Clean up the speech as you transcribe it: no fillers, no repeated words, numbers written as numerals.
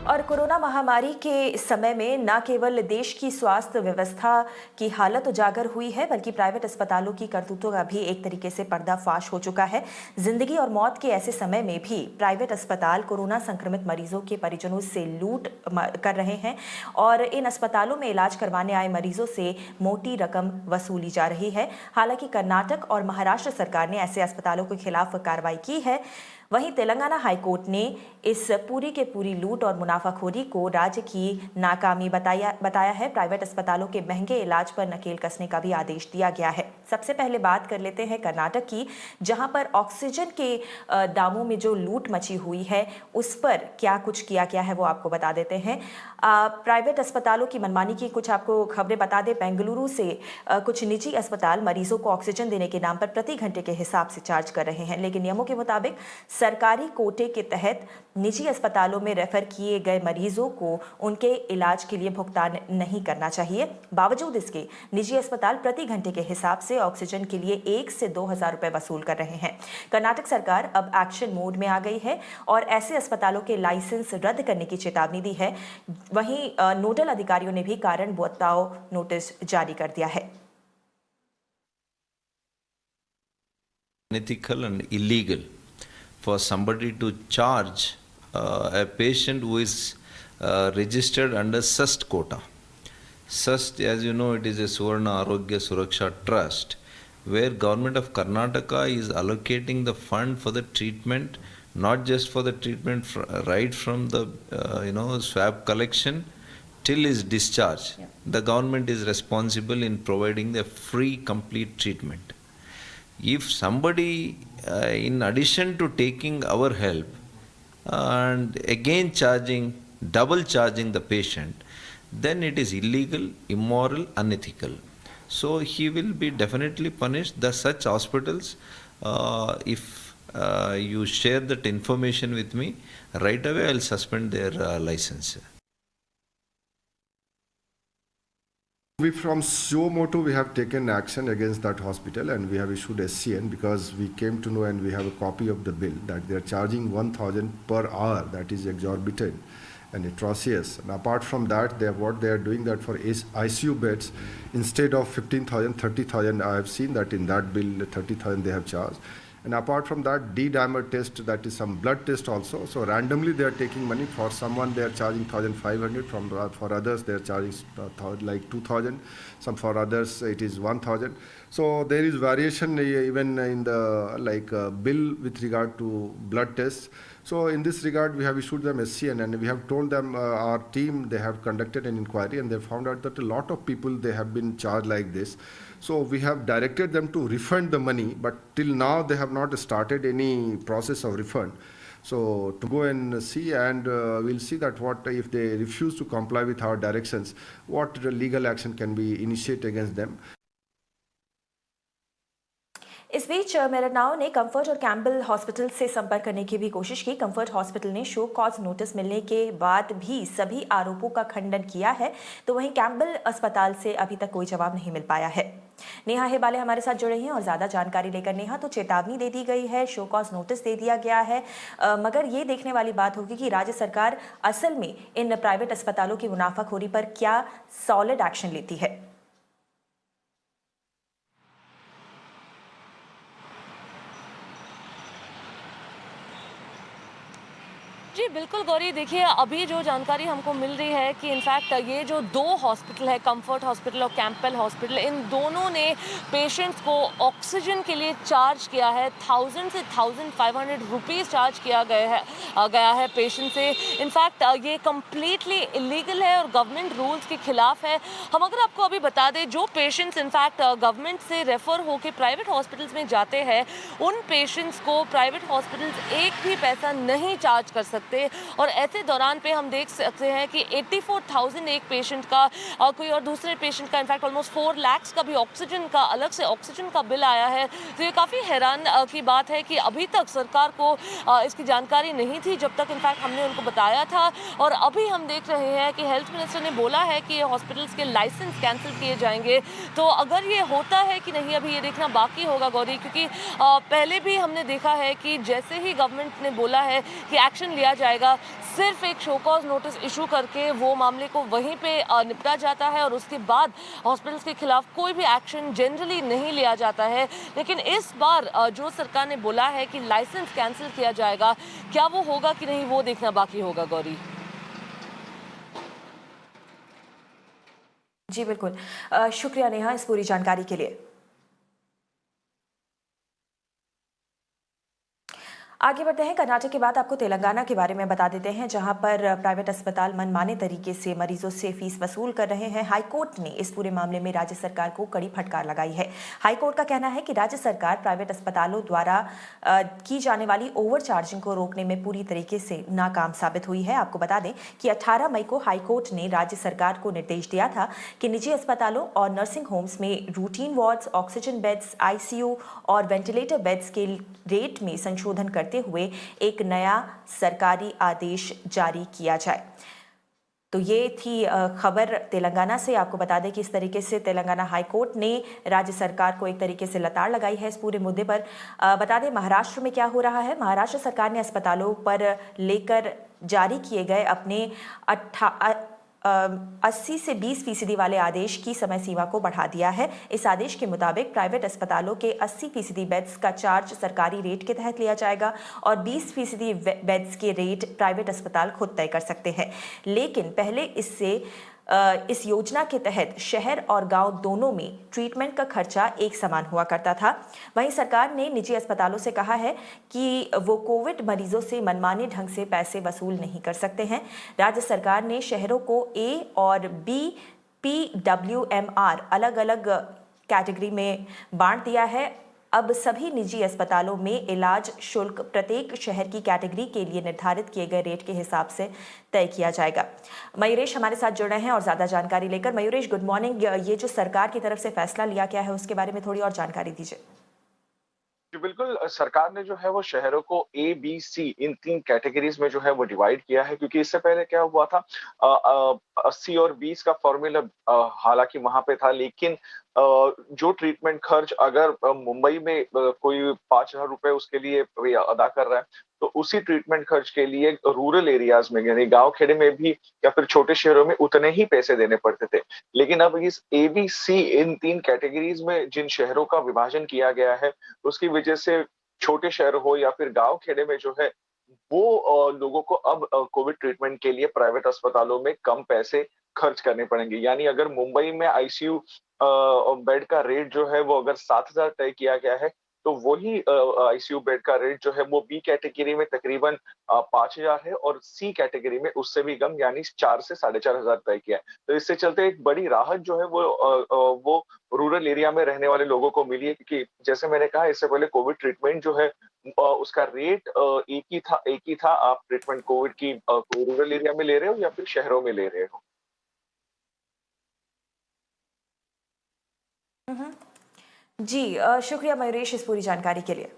और कोरोना महामारी के समय में न केवल देश की स्वास्थ्य व्यवस्था की हालत उजागर हुई है, बल्कि प्राइवेट अस्पतालों की करतूतों का भी एक तरीके से पर्दाफाश हो चुका है। जिंदगी और मौत के ऐसे समय में भी प्राइवेट अस्पताल कोरोना संक्रमित मरीजों के परिजनों से लूट कर रहे हैं और इन अस्पतालों में इलाज करवाने आए मरीजों से मोटी रकम वसूली जा रही है। हालांकि कर्नाटक और महाराष्ट्र सरकार ने ऐसे अस्पतालों के खिलाफ कार्रवाई की है। वहीं तेलंगाना हाईकोर्ट ने इस पूरी के पूरी लूट और मुनाफाखोरी को राज्य की नाकामी बताया है। प्राइवेट अस्पतालों के महंगे इलाज पर नकेल कसने का भी आदेश दिया गया है। सबसे पहले बात कर लेते हैं कर्नाटक की, जहां पर ऑक्सीजन के दामों में जो लूट मची हुई है उस पर क्या कुछ किया गया है वो आपको बता देते हैं। प्राइवेट अस्पतालों की मनमानी की कुछ आपको खबरें बता दें। बेंगलुरु से कुछ निजी अस्पताल मरीजों को ऑक्सीजन देने के नाम पर प्रति घंटे के हिसाब से चार्ज कर रहे हैं, लेकिन नियमों के मुताबिक सरकारी कोटे के तहत निजी अस्पतालों में रेफर किए गए मरीजों को उनके इलाज के लिए भुगतान नहीं करना चाहिए। बावजूद इसके निजी अस्पताल प्रति घंटे के हिसाब से ऑक्सीजन के लिए 1 से 2,000 रुपए वसूल कर रहे हैं। कर्नाटक सरकार अब एक्शन मोड में आ गई है और ऐसे अस्पतालों के लाइसेंस रद्द करने की चेतावनी दी है। वहीं नोडल अधिकारियों ने भी कारण बताओ नोटिस जारी कर दिया है। Unethical and illegal for somebody to charge a patient who is registered under SAST quota. SAST, as you know, it is a Suvarna Arogya Suraksha Trust, where government of Karnataka is allocating the fund for the treatment, not just for the treatment right from the swab collection till his discharge. Yeah. The government is responsible in providing the free complete treatment. If somebody, in addition to taking our help and again double charging the patient, then it is illegal, immoral, unethical. So he will be definitely punished. Such hospitals, if you share that information with me, right away I'll suspend their license. We from Suomoto, we have taken action against that hospital and we have issued SCN because we came to know and we have a copy of the bill that they are charging 1,000 per hour. That is exorbitant and atrocious. And apart from that, what they are doing that for ICU beds, instead of 15,000, 30,000, I have seen that in that bill, 30,000 they have charged. And apart from that, D-dimer test, that is some blood test also. So randomly they are taking money. For someone they are charging 1,500. For others they are charging like 2,000. Some for others it is 1,000. So there is variation even in the bill with regard to blood tests. So in this regard, we have issued them SCN and we have told them, our team, they have conducted an inquiry and they found out that a lot of people, they have been charged like this. So we have directed them to refund the money, but till now they have not started any process of refund. So to go and see, and we'll see that what if they refuse to comply with our directions, what legal action can be initiated against them. इस बीच मेरनाओ ने comfort और Campbell hospital से संपर्क करने की भी कोशिश की। कंफर्ट हॉस्पिटल ने शो कॉज नोटिस मिलने के बाद भी सभी आरोपों का खंडन किया है, तो वहीं कैम्पबेल अस्पताल से अभी तक कोई जवाब नहीं मिल पाया है। नेहा हेबाले हमारे साथ जुड़े हैं और ज्यादा जानकारी लेकर। नेहा, तो चेतावनी दे दी गई है, शो कॉज नोटिस दे दिया गया है, मगर ये देखने वाली बात होगी कि राज्य सरकार असल में इन प्राइवेट अस्पतालों की मुनाफाखोरी पर क्या सॉलिड एक्शन लेती है। जी बिल्कुल गौरी, देखिए अभी जो जानकारी हमको मिल रही है कि इनफैक्ट ये जो 2 हॉस्पिटल है, कंफर्ट हॉस्पिटल और कैम्पबेल हॉस्पिटल, इन दोनों ने पेशेंट्स को ऑक्सीजन के लिए चार्ज किया है। 1,000 से 1,500 रुपीज़ चार्ज किया गया है पेशेंट से। इनफैक्ट ये कम्प्लीटली इलीगल है और गवर्नमेंट रूल्स के खिलाफ है। हम अगर आपको अभी बता दें, जो पेशेंट्स इनफैक्ट गवर्नमेंट से रेफ़र होकर प्राइवेट हॉस्पिटल्स में जाते हैं, उन पेशेंट्स को प्राइवेट हॉस्पिटल्स एक भी पैसा नहीं चार्ज कर सकते। और ऐसे दौरान पे हम देख सकते हैं कि 84,000 एक पेशेंट का और कोई और दूसरे पेशेंट का इनफैक्ट ऑलमोस्ट 4 लाख का भी ऑक्सीजन का अलग से ऑक्सीजन का बिल आया है। तो ये काफ़ी हैरान की बात है कि अभी तक सरकार को इसकी जानकारी नहीं थी, जब तक इनफैक्ट हमने उनको बताया था। और अभी हम देख रहे हैं कि हेल्थ मिनिस्टर ने बोला है कि हॉस्पिटल्स के लाइसेंस कैंसिल किए जाएंगे। तो अगर ये होता है कि नहीं, अभी ये देखना बाकी होगा गौरी, क्योंकि पहले भी हमने देखा है कि जैसे ही गवर्नमेंट ने बोला है कि एक्शन लिया जाएगा। सिर्फ एक शो कॉज नोटिस इशू करके वो मामले को वहीं पे निपटा जाता है और उसके बाद हॉस्पिटल्स के खिलाफ कोई भी एक्शन जनरली नहीं लिया जाता है। लेकिन इस बार जो सरकार ने बोला है कि लाइसेंस कैंसिल किया जाएगा, क्या वो होगा कि नहीं वो देखना बाकी होगा गौरी। जी बिल्कुल। शुक्रिया नेहा इस पूरी जानकारी के लिए। आगे बढ़ते हैं। कर्नाटक के बाद आपको तेलंगाना के बारे में बता देते हैं, जहां पर प्राइवेट अस्पताल मनमाने तरीके से मरीजों से फीस वसूल कर रहे हैं। हाईकोर्ट ने इस पूरे मामले में राज्य सरकार को कड़ी फटकार लगाई है। हाईकोर्ट का कहना है कि राज्य सरकार प्राइवेट अस्पतालों द्वारा की जाने वाली ओवर चार्जिंग को रोकने में पूरी तरीके से नाकाम साबित हुई है। आपको बता दें कि 18 मई को हाईकोर्ट ने राज्य सरकार को निर्देश दिया था कि निजी अस्पतालों और नर्सिंग होम्स में routine wards, oxygen beds, ICU और वेंटिलेटर बेड्स के रेट में संशोधन करते हुए एक नया सरकारी आदेश जारी किया जाए। तो ये थी खबर तेलंगाना से। आपको बता दें कि इस तरीके से तेलंगाना हाईकोर्ट ने राज्य सरकार को एक तरीके से लताड़ लगाई है इस पूरे मुद्दे पर। बता दें महाराष्ट्र में क्या हो रहा है। महाराष्ट्र सरकार ने अस्पतालों पर लेकर जारी किए गए अपने 80 से 20% वाले आदेश की समय सीमा को बढ़ा दिया है। इस आदेश के मुताबिक प्राइवेट अस्पतालों के 80% बेड्स का चार्ज सरकारी रेट के तहत लिया जाएगा और 20% बेड्स के रेट प्राइवेट अस्पताल खुद तय कर सकते हैं। लेकिन पहले इस योजना के तहत शहर और गांव दोनों में ट्रीटमेंट का खर्चा एक समान हुआ करता था। वहीं सरकार ने निजी अस्पतालों से कहा है कि वो कोविड मरीजों से मनमाने ढंग से पैसे वसूल नहीं कर सकते हैं। राज्य सरकार ने शहरों को A और B PWMR अलग अलग कैटेगरी में बांट दिया है। अब सभी निजी अस्पतालों में इलाज शुल्क प्रत्येक शहर की कैटेगरी के लिए निर्धारित किए गए रेट के हिसाब से तय किया जाएगा। मयूरेश हमारे साथ जुड़ रहे हैं और ज्यादा जानकारी लेकर। Mayuresh, good morning. ये जो सरकार की तरफ से फैसला लिया गया है उसके बारे में थोड़ी और जानकारी दीजिए। जी, बिल्कुल सरकार ने जो है वो शहरों को A, B, C in 3 categories में जो है वो डिवाइड किया है, क्योंकि इससे पहले क्या हुआ था 80 और 20 का फॉर्मूला हालांकि वहां पे था, लेकिन जो ट्रीटमेंट खर्च अगर मुंबई में कोई 5,000 रुपए उसके लिए अदा कर रहा है, तो उसी ट्रीटमेंट खर्च के लिए रूरल एरियाज में यानी गांव खेड़े में भी या फिर छोटे शहरों में उतने ही पैसे देने पड़ते थे। लेकिन अब इस A, B, C in 3 categories में जिन शहरों का विभाजन किया गया है, उसकी वजह से छोटे शहर हो या फिर गांव खेड़े में जो है वो लोगों को अब कोविड ट्रीटमेंट के लिए प्राइवेट अस्पतालों में कम पैसे खर्च करने पड़ेंगे। यानी अगर मुंबई में ICU बेड का रेट जो है वो अगर 7,000 तय किया गया है, तो वही ICU बेड का रेट जो है वो B कैटेगरी में तकरीबन 5,000 है और C कैटेगरी में उससे भी कम यानी 4 से 4,500 तय किया है। तो इससे चलते एक बड़ी राहत जो है वो रूरल एरिया में रहने वाले लोगों को मिली है, क्योंकि जैसे मैंने कहा इससे पहले कोविड ट्रीटमेंट जो है उसका रेट एक ही था। आप ट्रीटमेंट कोविड की रूरल एरिया में ले रहे हो या फिर शहरों में ले रहे हो। जी शुक्रिया मयूरेश इस पूरी जानकारी के लिए।